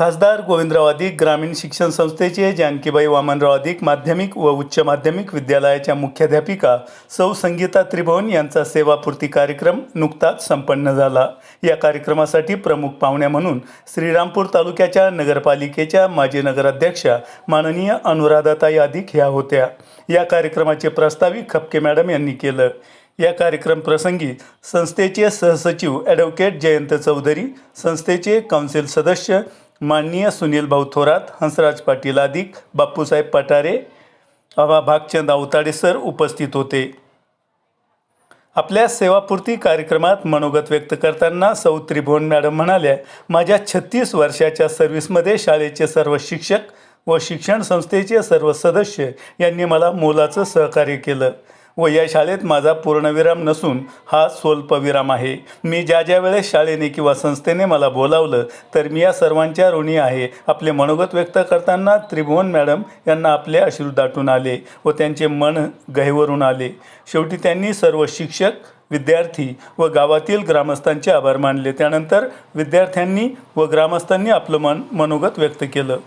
खासदार गोविंदराव अधिक ग्रामीण शिक्षण संस्थेचे जानकीबाई वामनराव अधिक माध्यमिक व उच्च माध्यमिक विद्यालयाच्या मुख्याध्यापिका सौ संगीता त्रिभुवन यांचा सेवापूर्ती कार्यक्रम नुकताच संपन्न झाला। या कार्यक्रमासाठी प्रमुख पाहुण्या म्हणून श्रीरामपूर तालुक्याच्या नगरपालिकेच्या माजी नगराध्यक्षा माननीय अनुराधाताई अधिक ह्या होत्या। या कार्यक्रमाचे प्रस्तावित खपके मॅडम यांनी केलं। या कार्यक्रम प्रसंगी संस्थेचे सहसचिव ॲडव्होकेट जयंत चौधरी, संस्थेचे काउन्सिल सदस्य माननीय सुनील भाऊ थोरात, हंसराज पाटील अधिक, बापूसाहेब पठारे, भागचंद अवताडे सर उपस्थित होते। आपल्या सेवापूर्ती कार्यक्रमात मनोगत व्यक्त करताना सौ त्रिभुवन मॅडम म्हणाल्या, माझ्या 36 वर्षाच्या सर्व्हिसमध्ये शाळेचे सर्व शिक्षक व शिक्षण संस्थेचे सर्व सदस्य यांनी मला मोलाचं सहकार्य केलं व या शाळेत माझा पूर्णविराम नसून हा स्वल्पविराम आहे। मी ज्या वेळेस शाळेने किंवा संस्थेने मला बोलावलं तर मी या सर्वांच्या ऋणी आहे। आपले मनोगत व्यक्त करताना त्रिभुवन मॅडम यांना आपले अश्रू दाटून आले व त्यांचे मन गहिवरून आले। शेवटी त्यांनी सर्व शिक्षक, विद्यार्थी व गावातील ग्रामस्थांचे आभार मानले। त्यानंतर विद्यार्थ्यांनी व ग्रामस्थांनी आपलं मनोगत व्यक्त केलं।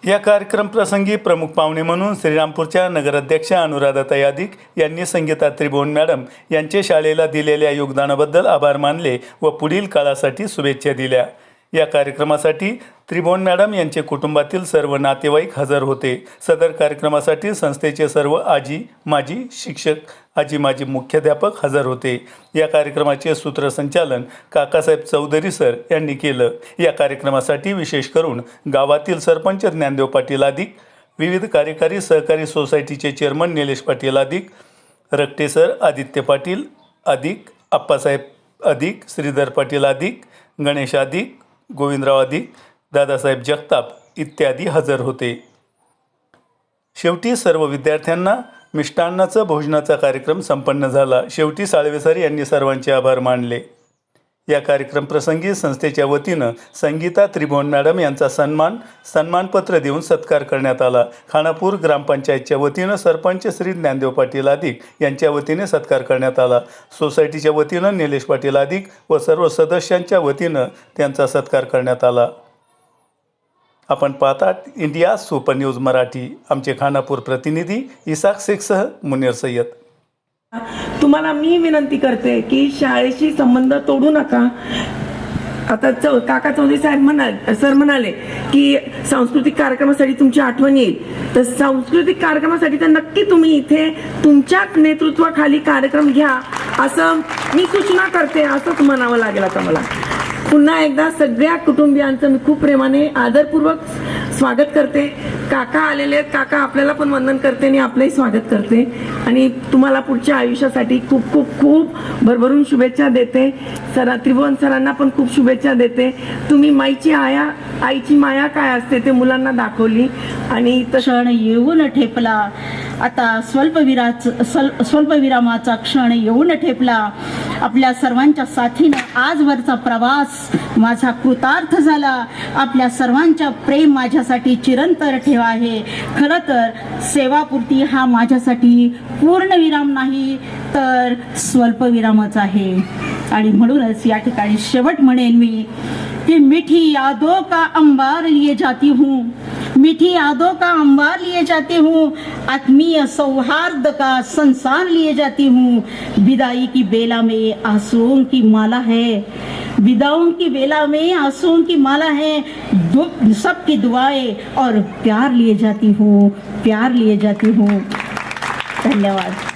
या कार्यक्रम प्रसंगी प्रमुख पाहुणे म्हणून श्रीरामपूरच्या नगराध्यक्षा अनुराधाताई अधिक यांनी संगीता त्रिभुवन मॅडम यांचे शाळेला दिलेल्या योगदानाबद्दल आभार मानले व पुढील काळासाठी शुभेच्छा दिल्या। या कार्यक्रमासाठी त्रिभुवन मॅडम यांचे कुटुंबातील सर्व नातेवाईक हजर होते। सदर कार्यक्रमासाठी संस्थेचे सर्व आजी माजी शिक्षक, आजी माजी मुख्याध्यापक हजर होते। या कार्यक्रमाचे सूत्रसंचालन काकासाहेब चौधरी सर यांनी केलं। या कार्यक्रमासाठी विशेष करून गावातील सरपंच ज्ञानदेव पाटील अधिक, विविध कार्यकारी सहकारी सोसायटीचे चेअरमन निलेश पाटील अधिक, रक्टे सर, आदित्य पाटील अधिक, आप्पासाहेब अधिक, श्रीधर पाटील अधिक, गणेश अधिक, गोविंदराव अधिक, दादासाहेब जगताप इत्यादी हजर होते। शेवटी सर्व विद्यार्थ्यांना मिष्टान्नाचं भोजनाचा कार्यक्रम संपन्न झाला। शेवटी साळवे सर यांनी सर्वांचे आभार मानले। या कार्यक्रम प्रसंगी संस्थेच्या वतीनं संगीता त्रिभुवन मॅडम यांचा सन्मानपत्र देऊन सत्कार करण्यात आला। खानापूर ग्रामपंचायतच्या वतीनं सरपंच श्री ज्ञानदेव पाटील अधिक यांच्या वतीने सत्कार करण्यात आला। सोसायटीच्या वतीनं निलेश पाटील अधिक व सर्व सदस्यांच्या वतीनं त्यांचा सत्कार करण्यात आला। आपण पाहतात इंडिया सुपर न्यूज मराठी। आमचे खानापूर प्रतिनिधी इसाक शेखसह मुनीर सय्यद। तुम्हाला मी विनंती करते की शाळेशी संबंध तोडू नका। आता काका चौधरी सर म्हणाले की सांस्कृतिक कार्यक्रमासाठी तुमची आठवण येईल, तर सांस्कृतिक कार्यक्रमासाठी तर नक्की तुम्ही इथे तुमच्या नेतृत्वाखाली कार्यक्रम घ्या असं मी सूचना करते, असंच म्हणावं लागेल आता मला। पुन्हा एकदा सगळ्या कुटुंबियांचं मी खूप प्रेमाने आदरपूर्वक स्वागत करते। काका आलेले आहेत, काका आपल्याला पण वंदन करते आणि आपलंही स्वागत करते आणि तुम्हाला पुढच्या आयुष्यासाठी खूप खूप खूप भरभरून शुभेच्छा देते। त्रिभुवन सरांना पण खूप शुभेच्छा देते। तुम्ही आईची माया काय असते ते मुलांना दाखवली आणि क्षण येऊन ठेपला, आता स्वल्पविरामाचा क्षण येऊन ठेपला। आपल्या सर्वांच्या साथीनं आजवरचा प्रवास माझा कृतार्थ झाला। आपल्या सर्वांच्या प्रेम माझ्यासाठी चिरंतर ठेवा आहे। खरं तर सेवापूर्ती हा माझ्यासाठी पूर्णविराम नाही तर स्वल्पविरामच आहे आणि म्हणूनच या ठिकाणी शेवट म्हणेन मी कि मीठी यादों का अंबार लिए जाती हूँ, मीठी यादों का अंबार लिए जाती हूँ, आत्मीय सौहार्द का संसार लिए जाती हूँ। विदाई की बेला में आंसुओं की माला है, विदाओं की बेला में आंसुओं की माला है, सबकी दुआएं और प्यार लिए जाती हूँ, प्यार लिए जाती हूँ। धन्यवाद।